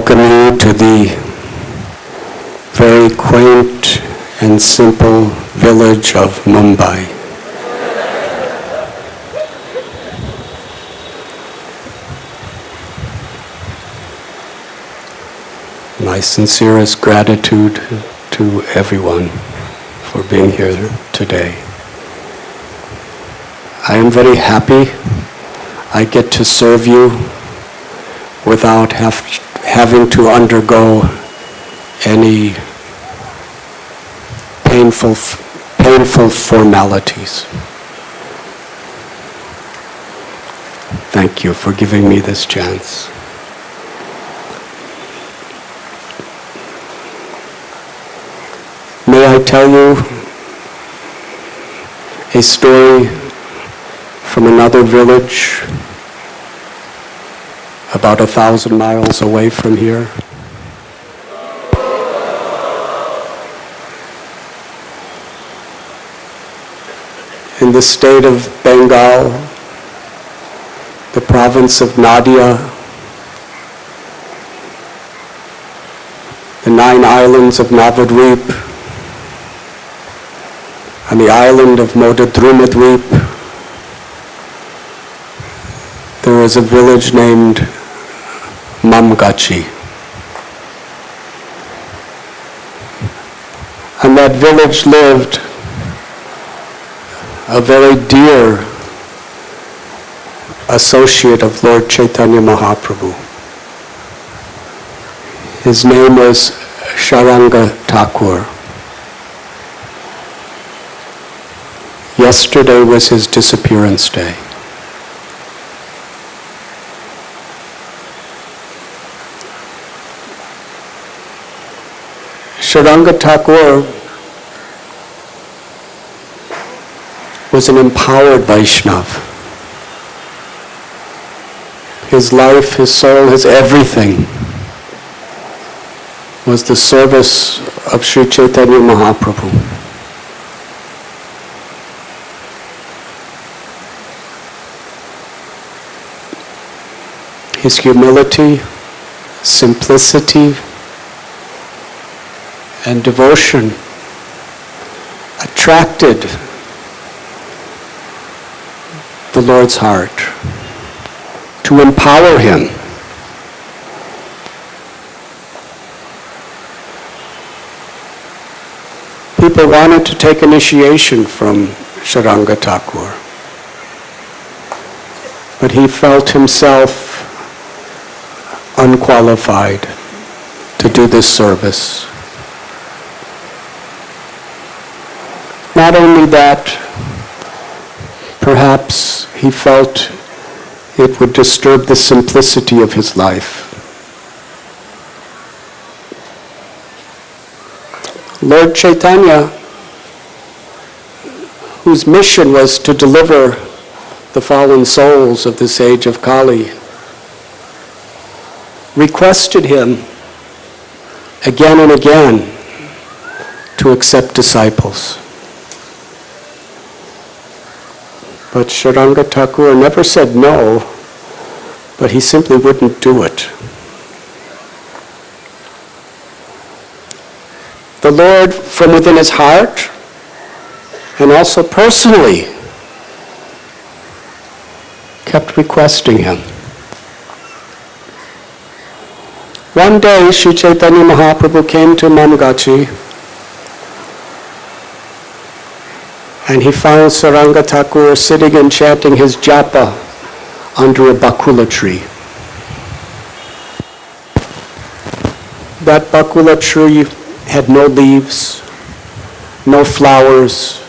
welcome you to the very quaint and simple village of Mumbai. My sincerest gratitude to everyone for being here today. I am very happy I get to serve you without having to undergo any painful formalities. Thank you for giving me this chance. May I tell you a story from another village about 1,000 miles away from here? In the state of Bengal, the province of Nadia, the 9 islands of Navadvip, and the island of Modadrumadvip, there is a village named Mamgachi. And that village lived a very dear associate of Lord Chaitanya Mahaprabhu. His name was Sharanga Thakur. Yesterday was his disappearance day. Sharanga Thakur was an empowered Vaishnav. His life, his soul, his everything was the service of Sri Chaitanya Mahaprabhu. His humility, simplicity, and devotion attracted the Lord's heart to empower him. People wanted to take initiation from Sharanga Thakur, but he felt himself unqualified to do this service. Not only that, perhaps he felt it would disturb the simplicity of his life. Lord Chaitanya, whose mission was to deliver the fallen souls of this age of Kali, requested him again and again to accept disciples. But Sharanga Thakur never said no, but he simply wouldn't do it. The Lord, from within his heart, and also personally, kept requesting him. One day, Sri Chaitanya Mahaprabhu came to Mamgachi, and he found Sharanga Thakur sitting and chanting his japa under a bakula tree. That bakula tree had no leaves, no flowers.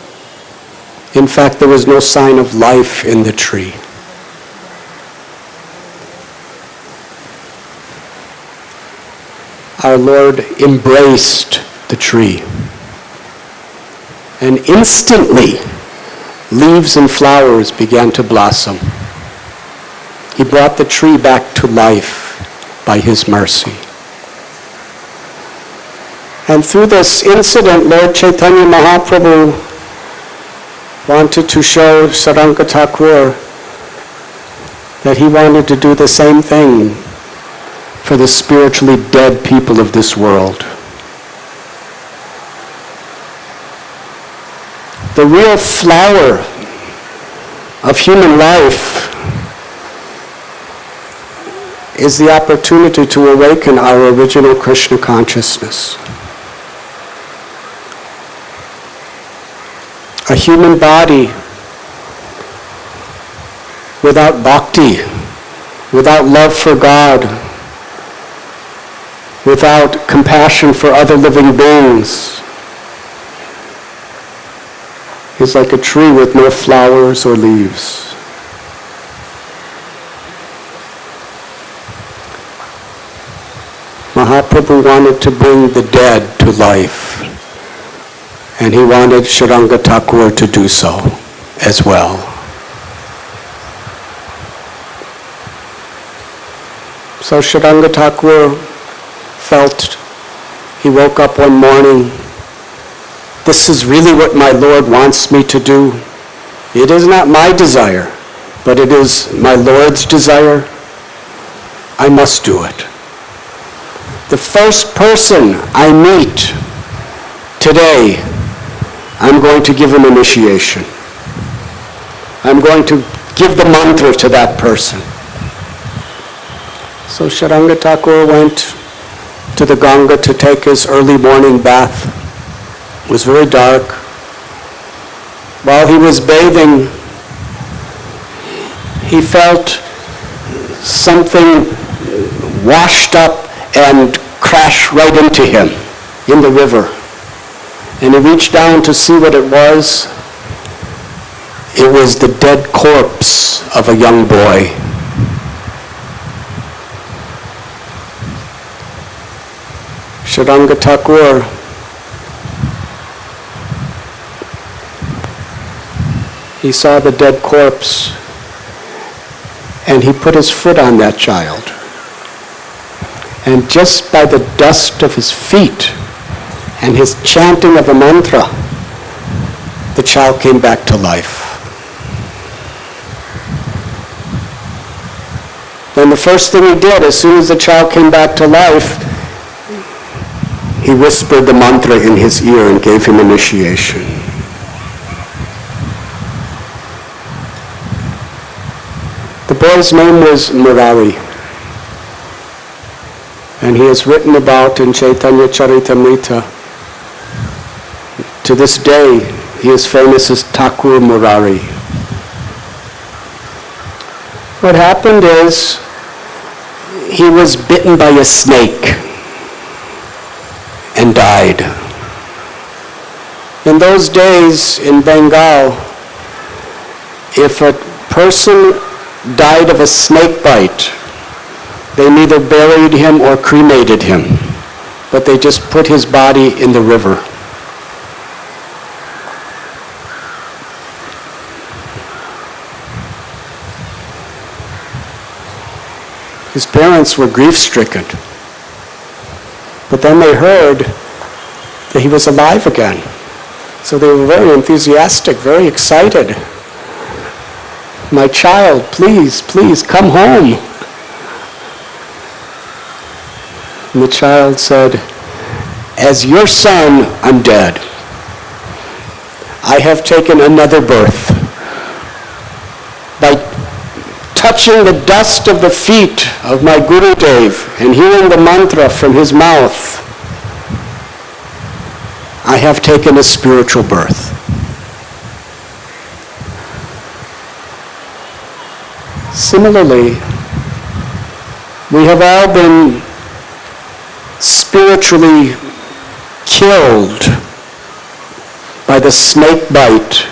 In fact, there was no sign of life in the tree. Our Lord embraced the tree. And instantly, leaves and flowers began to blossom. He brought the tree back to life by his mercy. And through this incident, Lord Chaitanya Mahaprabhu wanted to show Sharanga Thakur that he wanted to do the same thing for the spiritually dead people of this world. The real flower of human life is the opportunity to awaken our original Krishna consciousness. A human body without bhakti, without love for God, without compassion for other living beings, is like a tree with no flowers or leaves. Mahaprabhu wanted to bring the dead to life, and he wanted Sharanga Thakur to do so as well. So Sharanga Thakur felt, he woke up one morning, this is really what my Lord wants me to do. It is not my desire, but it is my Lord's desire. I must do it. The first person I meet today, I'm going to give him initiation. I'm going to give the mantra to that person. So Sharanga Thakur went to the Ganga to take his early morning bath. It was very dark. While he was bathing, he felt something washed up and crash right into him in the river. And he reached down to see what it was. It was the dead corpse of a young boy. Sharanga Thakur he saw the dead corpse and he put his foot on that child. And just by the dust of his feet and his chanting of a mantra, the child came back to life. Then the first thing he did, as soon as the child came back to life, he whispered the mantra in his ear and gave him initiation. The boy's name was Murari. And he is written about in Chaitanya Charitamrita. To this day, he is famous as Thakur Murari. What happened is, he was bitten by a snake and died. In those days in Bengal, if a person died of a snake bite, they neither buried him or cremated him, but they just put his body in the river. His parents were grief-stricken, but then they heard that he was alive again. So they were very enthusiastic, very excited. My child, please, please come home. And the child said, as your son, I'm dead. I have taken another birth. By touching the dust of the feet of my Gurudev and hearing the mantra from his mouth, I have taken a spiritual birth. Similarly, we have all been spiritually killed by the snake bite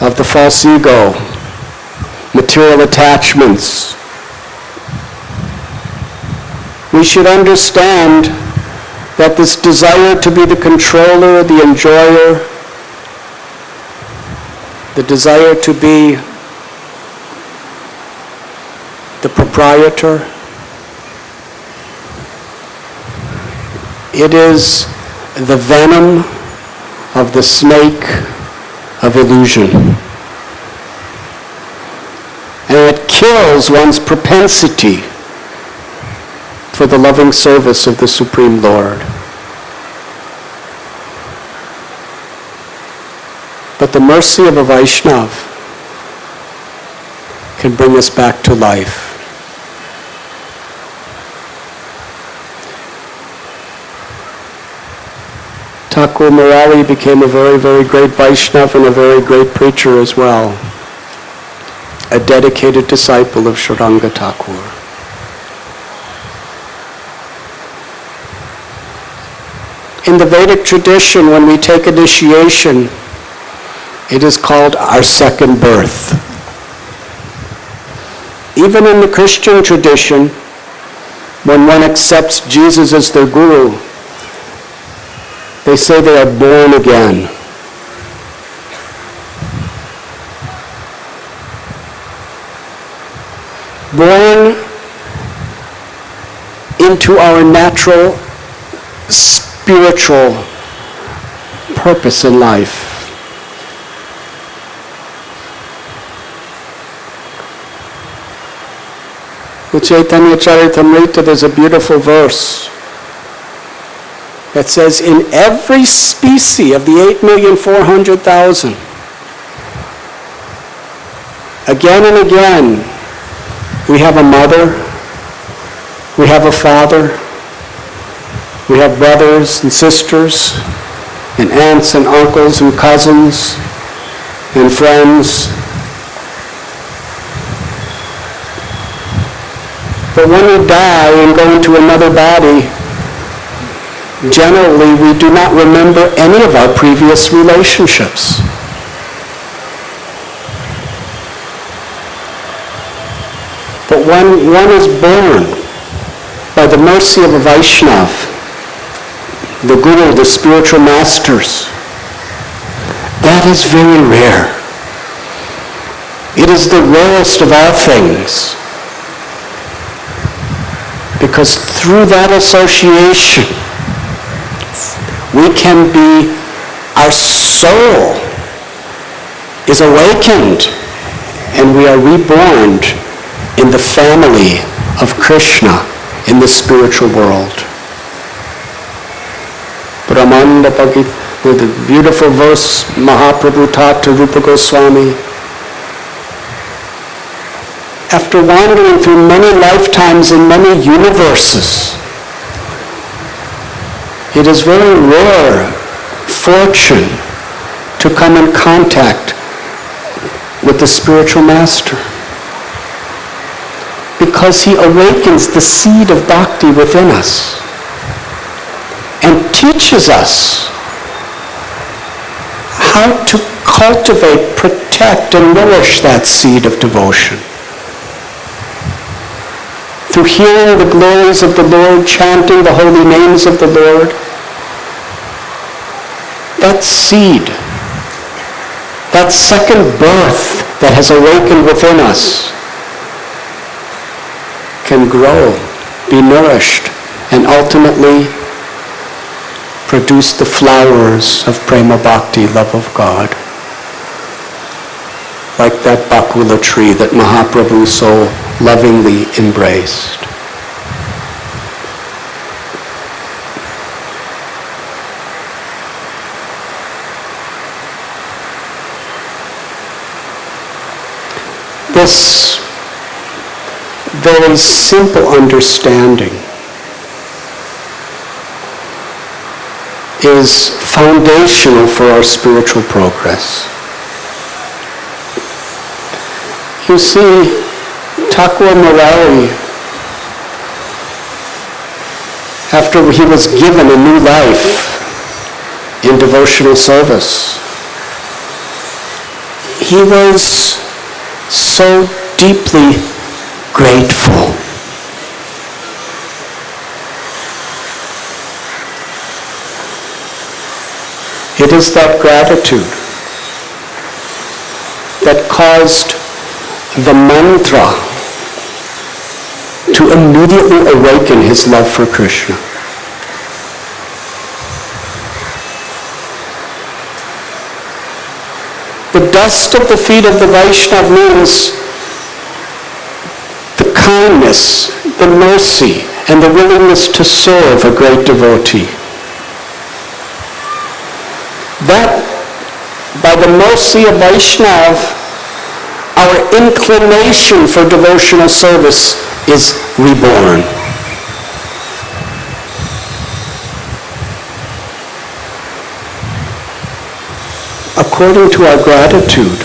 of the false ego, material attachments. We should understand that this desire to be the controller, the enjoyer, the desire to be the proprietor, it is the venom of the snake of illusion. And it kills one's propensity for the loving service of the Supreme Lord. But the mercy of a Vaishnav can bring us back to life. Thakur Murari became a very, very great Vaishnav and a very great preacher as well, a dedicated disciple of Sriranga Thakur. In the Vedic tradition, when we take initiation, it is called our second birth. Even in the Christian tradition, when one accepts Jesus as their guru, they say they are born again. Born into our natural spiritual purpose in life. In Chaitanya Charitamrita, there's a beautiful verse that says, in every species of the 8,400,000, again and again, we have a mother, we have a father, we have brothers and sisters, and aunts and uncles and cousins and friends. But when we die and go into another body, generally we do not remember any of our previous relationships. But when one is born by the mercy of a Vaishnav, the Guru, the spiritual masters, that is very rare. It is the rarest of all things. Because through that association, we can be, our soul is awakened and we are reborn in the family of Krishna in the spiritual world. Brahmanda Bhagavad, the beautiful verse Mahaprabhu taught to Rupa Goswami. After wandering through many lifetimes in many universes, it is very rare fortune to come in contact with the spiritual master, because he awakens the seed of bhakti within us and teaches us how to cultivate, protect, and nourish that seed of devotion. Through hearing the glories of the Lord, chanting the holy names of the Lord, that seed, that second birth that has awakened within us, can grow, be nourished, and ultimately produce the flowers of prema bhakti, love of God. Like that bakula tree that Mahaprabhu so lovingly embraced. This very simple understanding is foundational for our spiritual progress. You see, Thakur Murari, after he was given a new life in devotional service, he was so deeply grateful. It is that gratitude that caused the mantra to immediately awaken his love for Krishna. The dust of the feet of the Vaishnava means the kindness, the mercy and the willingness to serve a great devotee. That, by the mercy of Vaishnav, our inclination for devotional service is reborn. According to our gratitude,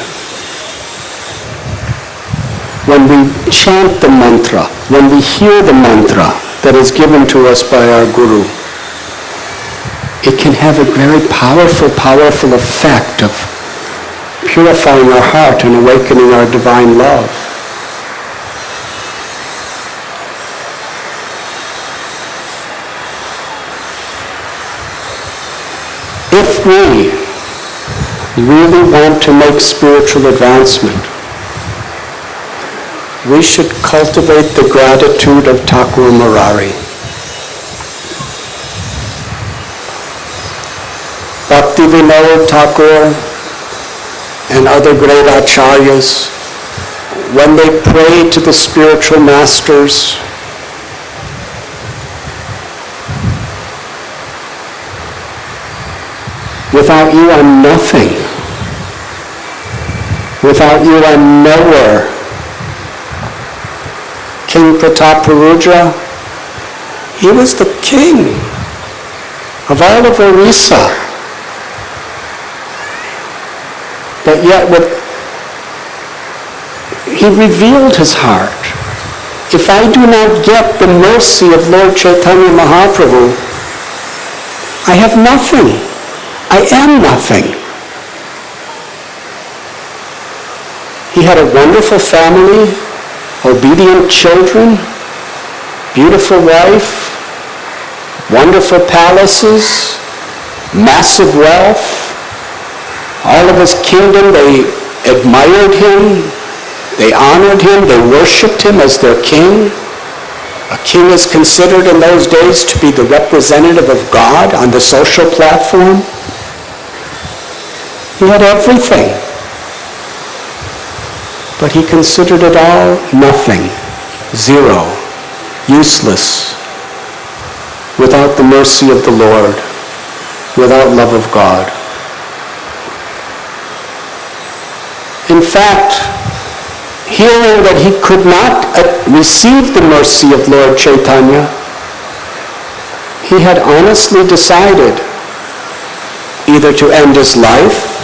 when we chant the mantra, when we hear the mantra that is given to us by our Guru, it can have a very powerful effect of purifying our heart and awakening our divine love. If we really want to make spiritual advancement, we should cultivate the gratitude of Thakur Murari. Bhaktivinoda Thakur and other great acharyas, when they pray to the spiritual masters, without you I'm nothing. Without you I'm nowhere. King Prataparudra, he was the king of all of Orissa. But yet he revealed his heart. If I do not get the mercy of Lord Chaitanya Mahaprabhu, I have nothing. I am nothing. He had a wonderful family, obedient children, beautiful wife, wonderful palaces, massive wealth. All of his kingdom, they admired him, they honored him, they worshipped him as their king. A king is considered in those days to be the representative of God on the social platform. He had everything, but he considered it all nothing, zero, useless, without the mercy of the Lord, without love of God. In fact, hearing that he could not receive the mercy of Lord Chaitanya, he had honestly decided either to end his life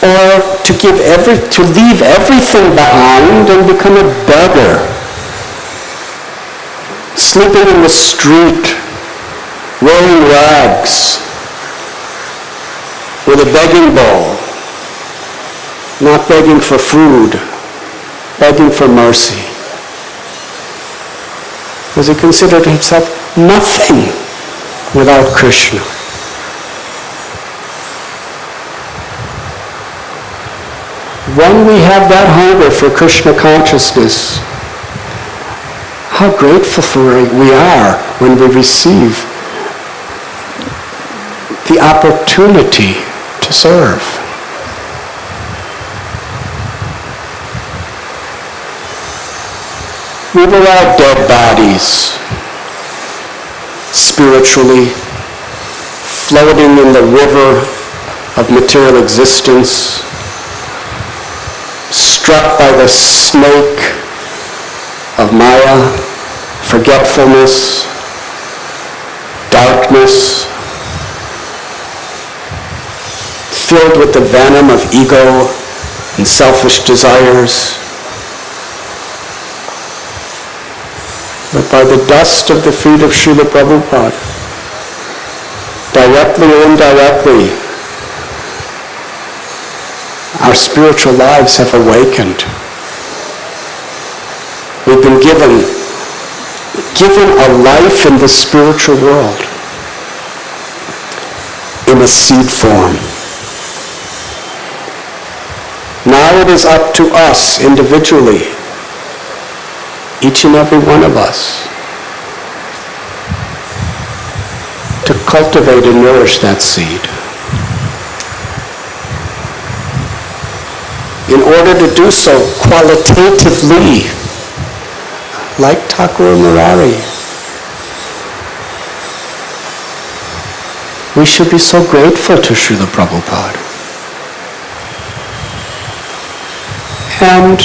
or to leave everything behind and become a beggar, sleeping in the street, wearing rags, with a begging bowl, not begging for food, begging for mercy. Because he considered himself nothing without Krishna. When we have that hunger for Krishna consciousness, how grateful we are when we receive the opportunity to serve. We were all dead bodies, spiritually, floating in the river of material existence, struck by the snake of Maya, forgetfulness, darkness, filled with the venom of ego and selfish desires. But by the dust of the feet of Srila Prabhupada, directly or indirectly, our spiritual lives have awakened. We've been given a life in the spiritual world in a seed form. Now it is up to us individually, each and every one of us, to cultivate and nourish that seed. In order to do so qualitatively, like Thakur Murari. We should be so grateful to Srila Prabhupada. And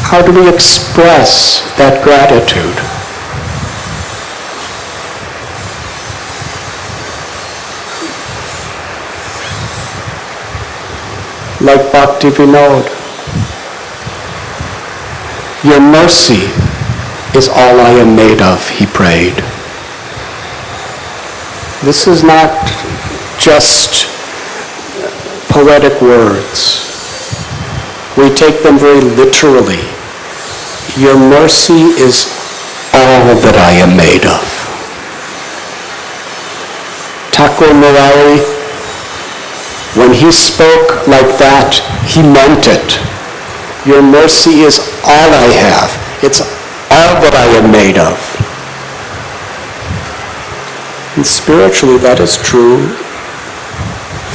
how do we express that gratitude? Like Bhakti Vinod, your mercy is all I am made of, he prayed. This is not just poetic words. We take them very literally. Your mercy is all that I am made of. Thakur Murari, when he spoke like that, he meant it. Your mercy is all I have. It's all that I am made of. And spiritually, that is true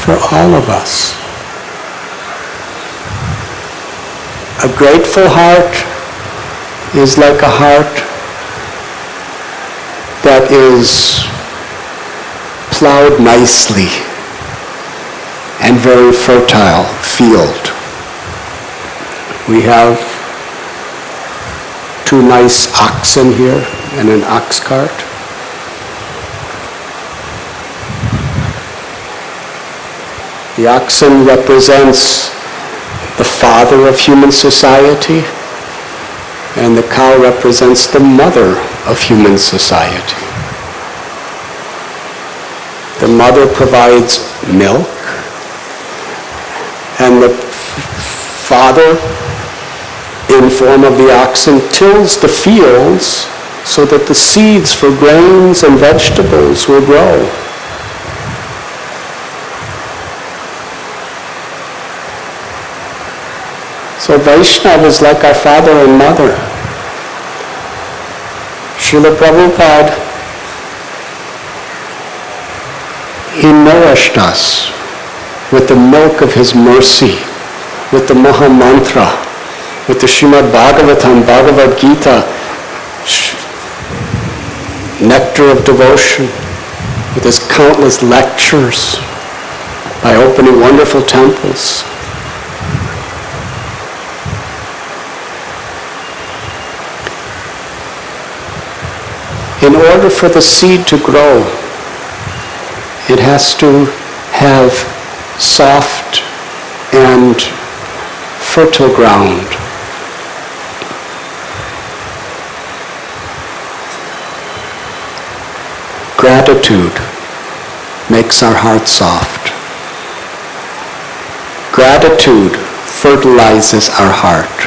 for all of us. A grateful heart is like a heart that is plowed nicely and very fertile field. We have 2 nice oxen here and an ox cart. The oxen represents the father of human society, and the cow represents the mother of human society. The mother provides milk, and the father, in form of the oxen, tills the fields so that the seeds for grains and vegetables will grow. So Vaishnava is like our father and mother. Srila Prabhupada, he nourished us with the milk of his mercy, with the Maha Mantra, with the Srimad Bhagavatam, Bhagavad Gita, nectar of devotion, with his countless lectures, by opening wonderful temples. In order for the seed to grow, it has to have soft and fertile ground. Gratitude makes our heart soft. Gratitude fertilizes our heart.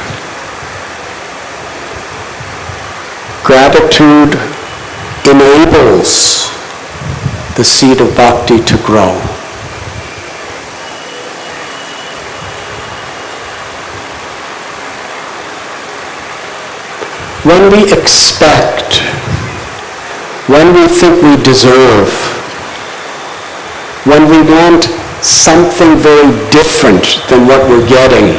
Gratitude enables the seed of bhakti to grow. When we expect, when we think we deserve, when we want something very different than what we're getting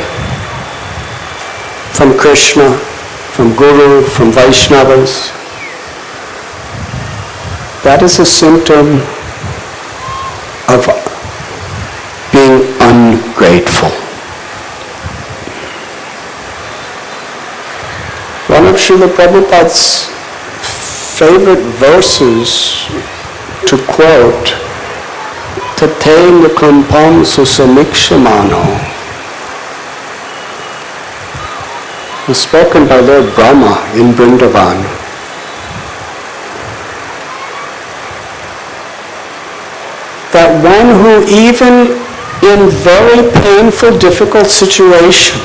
from Krishna, from Guru, from Vaishnavas, that is a symptom of being ungrateful. One of Srila Prabhupada's favorite verses to quote, Tate nukampam susamikshamano, was spoken by Lord Brahma in Vrindavan. That one who even in very painful, difficult situation,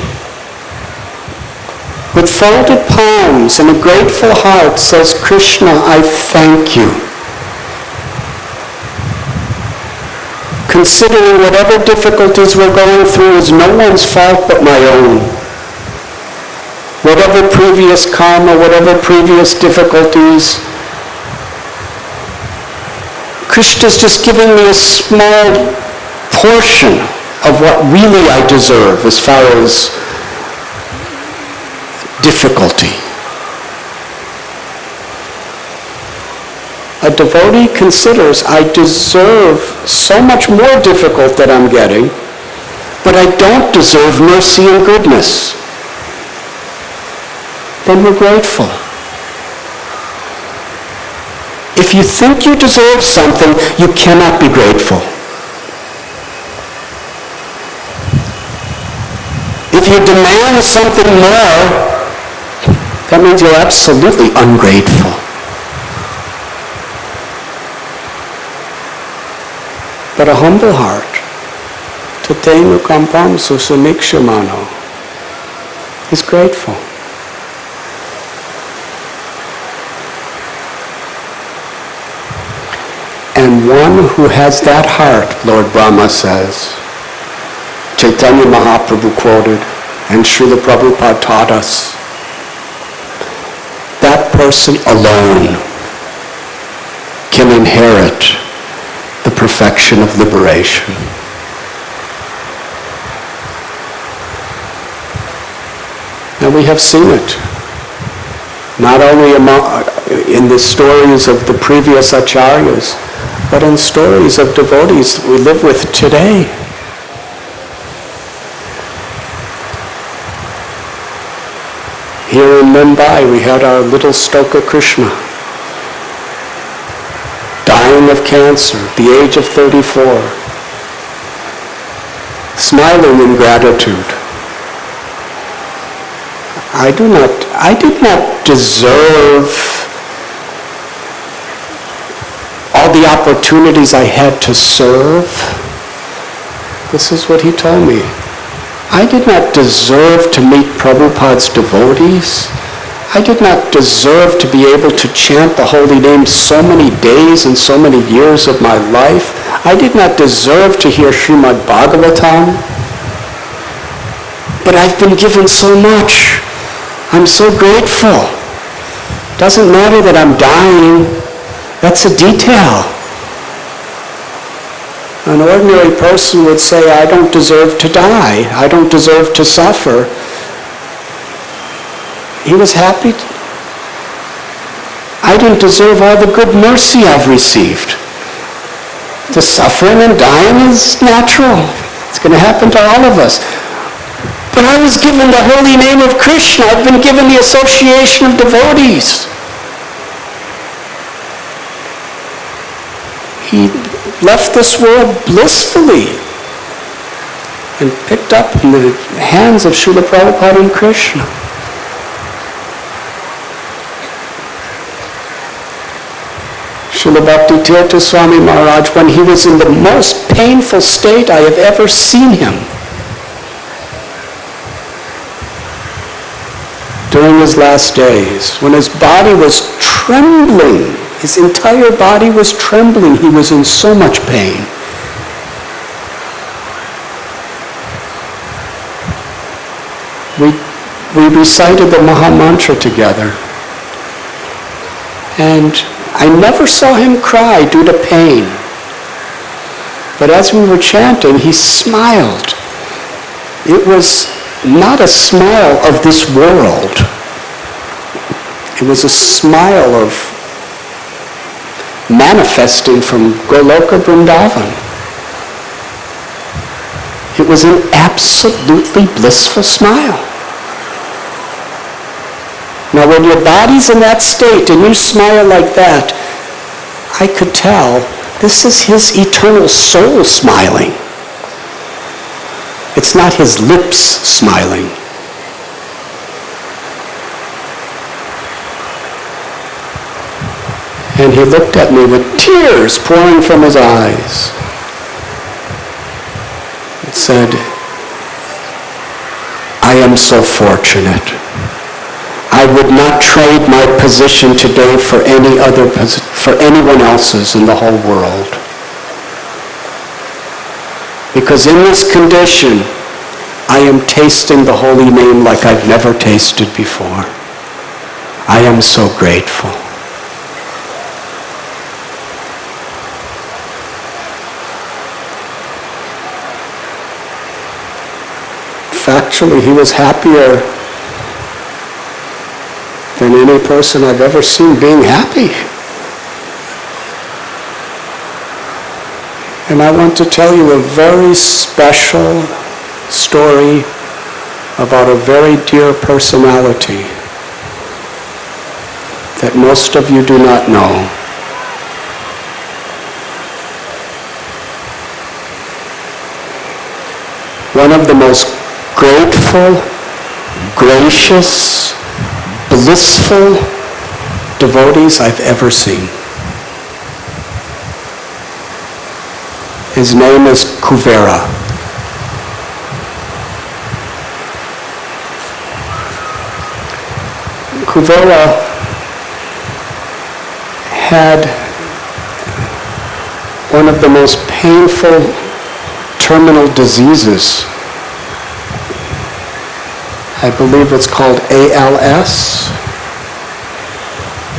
with folded palms and a grateful heart says, Krishna, I thank you. Considering whatever difficulties we're going through is no one's fault but my own. Whatever previous karma, whatever previous difficulties, Krishna's just giving me a small portion of what really I deserve as far as difficulty. A devotee considers, I deserve so much more difficult that I'm getting, but I don't deserve mercy and goodness. Then we're grateful. If you think you deserve something, you cannot be grateful. If you demand something more, that means you're absolutely ungrateful. But a humble heart, tatenu kampam susamikshimano, is grateful. And one who has that heart, Lord Brahma says, Chaitanya Mahaprabhu quoted, and Srila Prabhupada taught us, that person alone can inherit the perfection of liberation. And we have seen it, not only in the stories of the previous acharyas, but in stories of devotees we live with today. Here in Mumbai, we had our little Stoka Krishna, dying of cancer at the age of 34, smiling in gratitude. I did not deserve all the opportunities I had to serve. This is what he told me. I did not deserve to meet Prabhupada's devotees. I did not deserve to be able to chant the holy name so many days and so many years of my life. I did not deserve to hear Srimad Bhagavatam. But I've been given so much. I'm so grateful. Doesn't matter that I'm dying. That's a detail. An ordinary person would say, I don't deserve to die. I don't deserve to suffer. He was happy. I didn't deserve all the good mercy I've received. The suffering and dying is natural. It's going to happen to all of us. But I was given the holy name of Krishna. I've been given the association of devotees. He left this world blissfully and picked up in the hands of Srila Prabhupada and Krishna. Srila Bhakti Swami Maharaj, when he was in the most painful state I have ever seen him, during his last days, when his body was trembling, his entire body was trembling, he was in so much pain. We recited the Maha Mantra together, and I never saw him cry due to pain. But as we were chanting, he smiled. It was not a smile of this world. It was a smile of manifesting from Goloka Vrindavan. It was an absolutely blissful smile. Now when your body's in that state and you smile like that, I could tell this is his eternal soul smiling. It's not his lips smiling. And he looked at me with tears pouring from his eyes and said, I am so fortunate. I would not trade my position today for anyone else's in the whole world. Because in this condition, I am tasting the holy name like I've never tasted before. I am so grateful. Factually, he was happier than any person I've ever seen being happy. And I want to tell you a very special story about a very dear personality that most of you do not know. One of the most grateful, gracious, blissful devotees I've ever seen. His name is Kuvera. Kuvera had one of the most painful terminal diseases. I believe it's called ALS.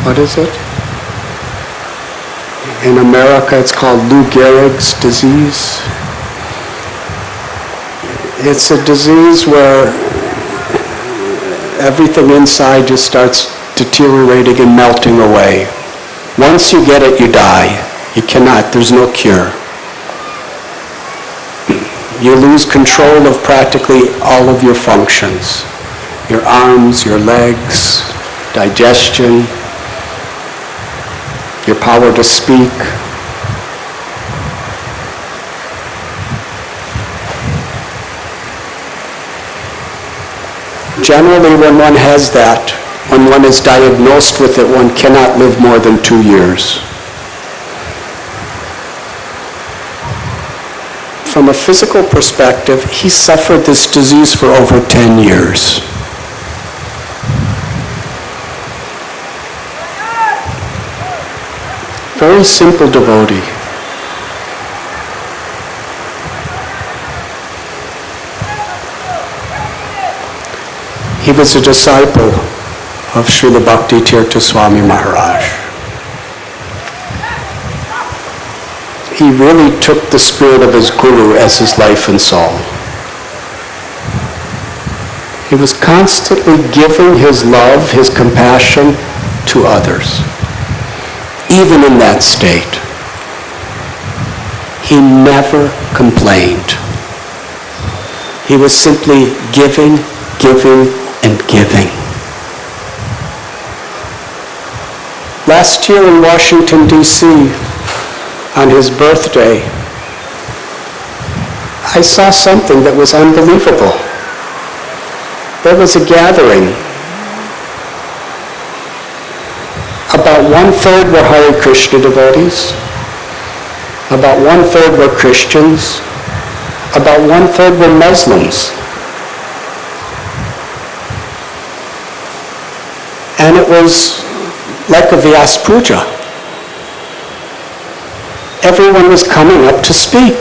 What is it? In America, it's called Lou Gehrig's disease. It's a disease where everything inside just starts deteriorating and melting away. Once you get it, you die. You cannot, there's no cure. You lose control of practically all of your functions. Your arms, your legs, digestion, your power to speak. Generally, when one has that, when one is diagnosed with it, one cannot live more than 2 years. From a physical perspective, he suffered this disease for over 10 years. Very simple devotee. He was a disciple of Srila Bhakti Tirtha Swami Maharaj. He really took the spirit of his guru as his life and soul. He was constantly giving his love, his compassion to others. Even in that state, he never complained. He was simply giving, giving, and giving. Last year in Washington, D.C., on his birthday, I saw something that was unbelievable. There was a gathering. About 1/3 were Hare Krishna devotees. About 1/3 were Christians. About 1/3 were Muslims. And it was like a Vyasa Puja. Everyone was coming up to speak.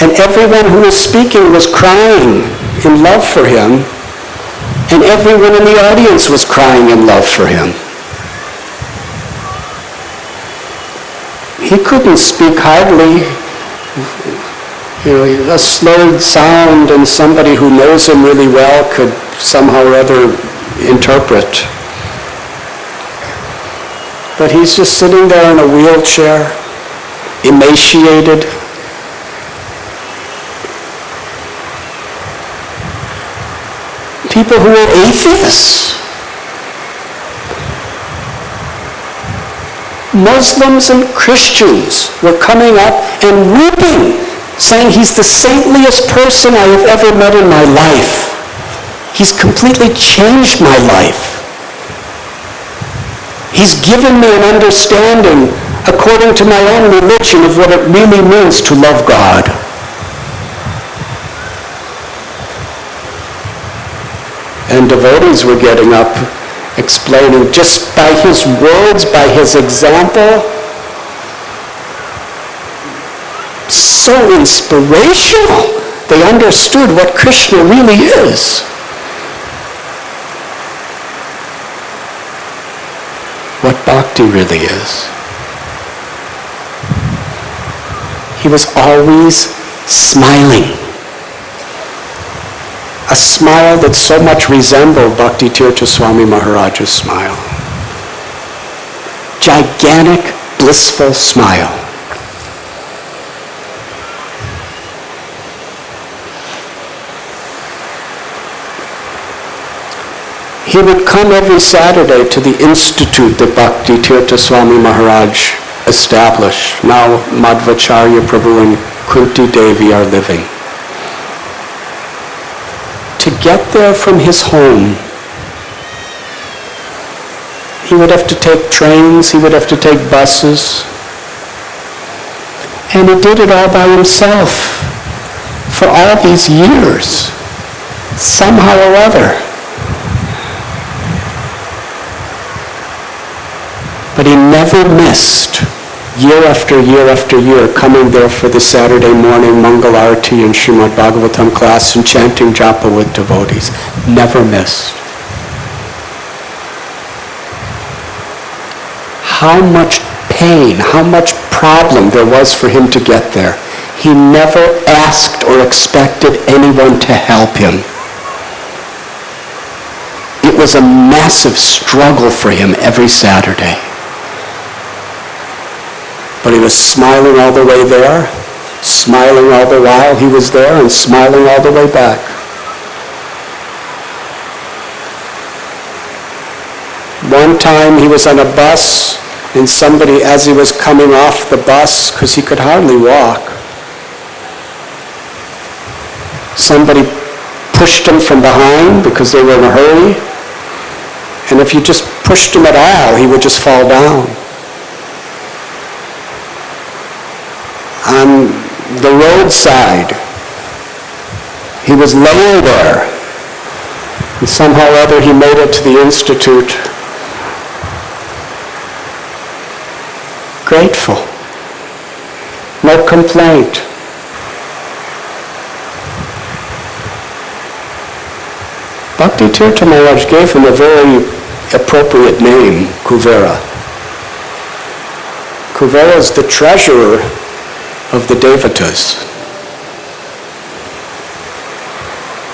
And everyone who was speaking was crying in love for him. And everyone in the audience was crying in love for him. He couldn't speak hardly. A slurred sound, and somebody who knows him really well could somehow or other interpret. But he's just sitting there in a wheelchair, emaciated. People who are atheists, Muslims and Christians were coming up and weeping, saying he's the saintliest person I have ever met in my life. He's completely changed my life. He's given me an understanding, according to my own religion, of what it really means to love God. And devotees were getting up, explaining just by his words, by his example, so inspirational. They understood what Krishna really is. What bhakti really is. He was always smiling. a smile that so much resembled Bhakti Tirtha Swami Maharaj's smile. Gigantic, blissful smile. He would come every Saturday to the institute that Bhakti Tirtha Swami Maharaj established. Now Madhvacharya Prabhu and Kunti Devi are living. To get there from his home, he would have to take trains, he would have to take buses. And he did it all by himself for all these years, somehow or other. But he never missed, year after year after year, coming there for the Saturday morning Mangal Arati and Srimad Bhagavatam class and chanting japa with devotees. Never missed. How much pain, how much problem there was for him to get there. He never asked or expected anyone to help him. It was a massive struggle for him every Saturday. But he was smiling all the way there, smiling all the while he was there, and smiling all the way back. One time he was on a bus, and somebody, as he was coming off the bus, because he could hardly walk, somebody pushed him from behind because they were in a hurry. And if you just pushed him at all, he would just fall down. On the roadside, he was laying there, and somehow or other he made it to the institute. Grateful. No complaint. Bhakti Tirtha Maharaj gave him a very appropriate name, Kuvera. Kuvera is the treasurer of the Devatas.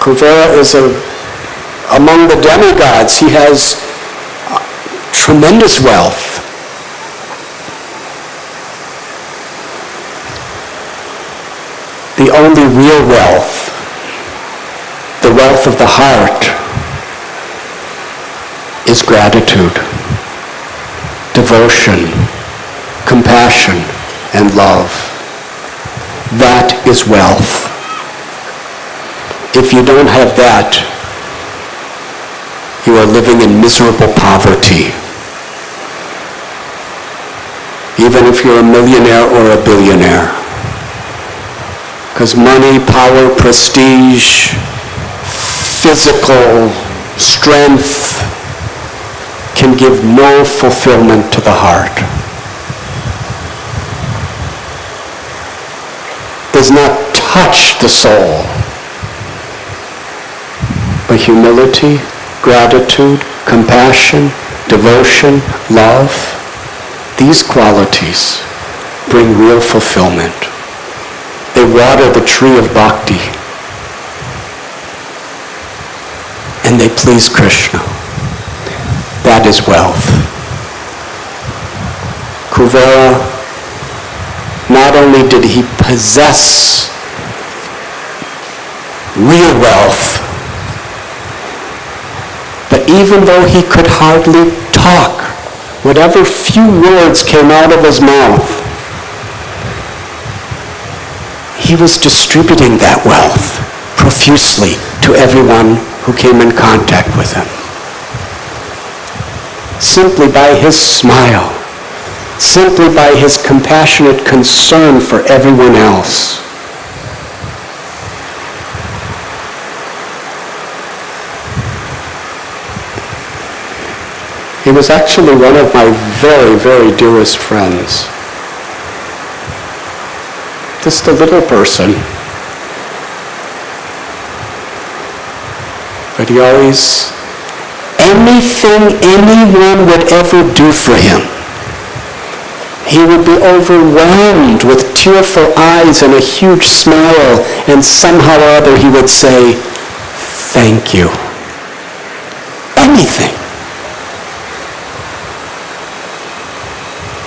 Kuvera is among the demigods. He has tremendous wealth. The only real wealth, the wealth of the heart, is gratitude, devotion, compassion, and love. That is wealth. If you don't have that, you are living in miserable poverty. Even if you're a millionaire or a billionaire. Because money, power, prestige, physical strength can give no fulfillment to the heart. Does not touch the soul. But humility, gratitude, compassion, devotion, love, these qualities bring real fulfillment. They water the tree of bhakti. And they please Krishna. That is wealth. Kuvera, not only did he possess real wealth, but even though he could hardly talk, whatever few words came out of his mouth, he was distributing that wealth profusely to everyone who came in contact with him. Simply by his smile, simply by his compassionate concern for everyone else. He was actually one of my very, very dearest friends. Just a little person. But he always, anything anyone would ever do for him, he would be overwhelmed with tearful eyes and a huge smile, and somehow or other he would say, thank you. Anything.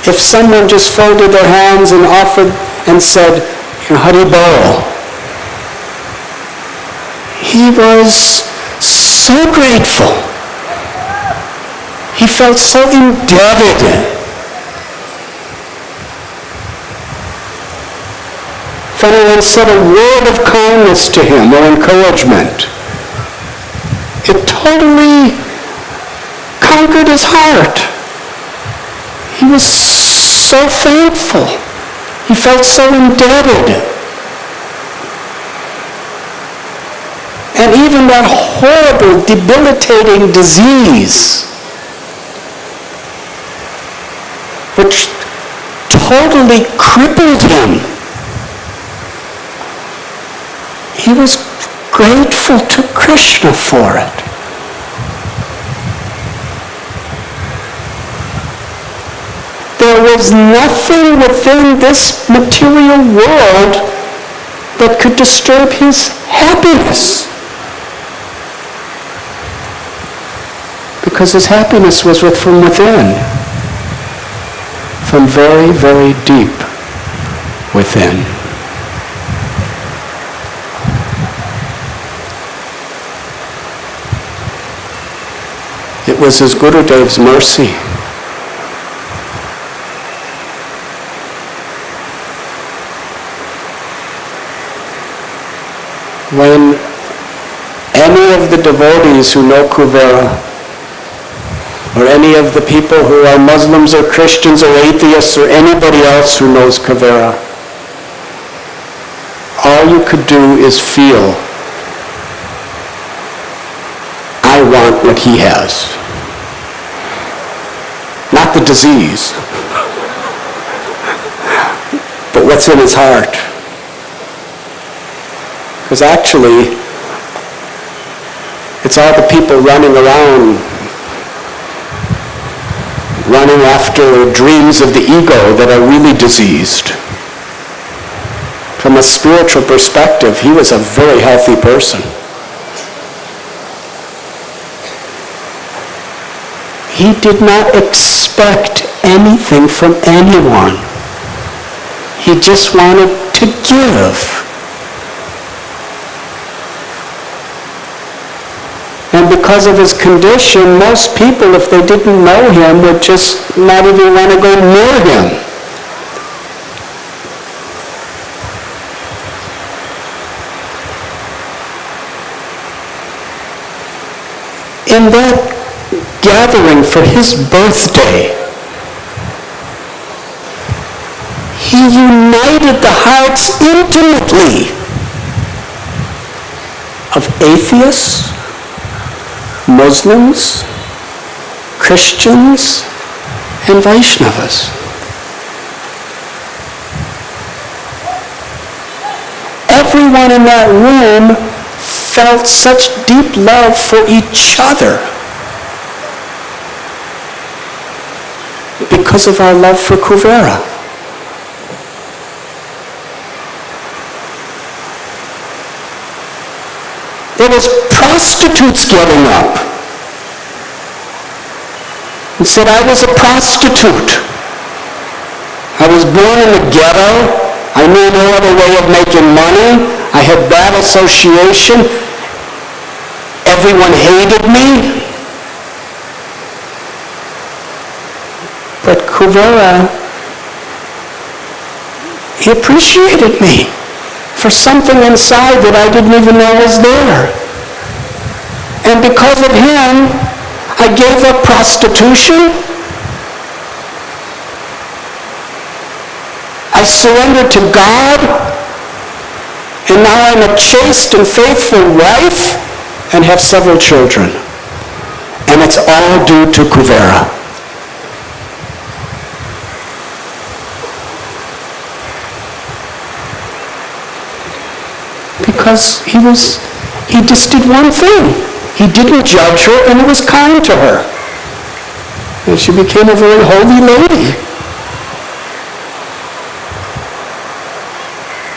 If someone just folded their hands and offered and said, Hari Bol, he was so grateful. He felt so indebted. If anyone said a word of kindness to him or encouragement, it totally conquered his heart. He was so thankful. He felt so indebted. And even that horrible, debilitating disease, which totally crippled him, he was grateful to Krishna for it. There was nothing within this material world that could disturb his happiness. Because his happiness was from within. From very, very deep within. It was his Gurudev's mercy. When any of the devotees who know Kuvera, or any of the people who are Muslims or Christians or atheists or anybody else who knows Kuvera, all you could do is feel, I want what he has. Not the disease, but what's in his heart. Because actually, it's all the people running around, running after dreams of the ego that are really diseased. From a spiritual perspective, he was a very healthy person. He did not expect anything from anyone. He just wanted to give. And because of his condition, most people, if they didn't know him, would just not even want to go near him. In that gathering for his birthday, he united the hearts intimately of atheists, Muslims, Christians, and Vaishnavas. Everyone in that room felt such deep love for each other because of our love for Kuvera. There was prostitutes getting up and said, I was a prostitute. I was born in the ghetto. I knew no other way of making money. I had bad association. Everyone hated me. But Kuvera, he appreciated me for something inside that I didn't even know was there. And because of him, I gave up prostitution. I surrendered to God. And now I'm a chaste and faithful wife and have several children. And it's all due to Kuvera. Because he just did one thing. He didn't judge her and he was kind to her. And she became a very holy lady.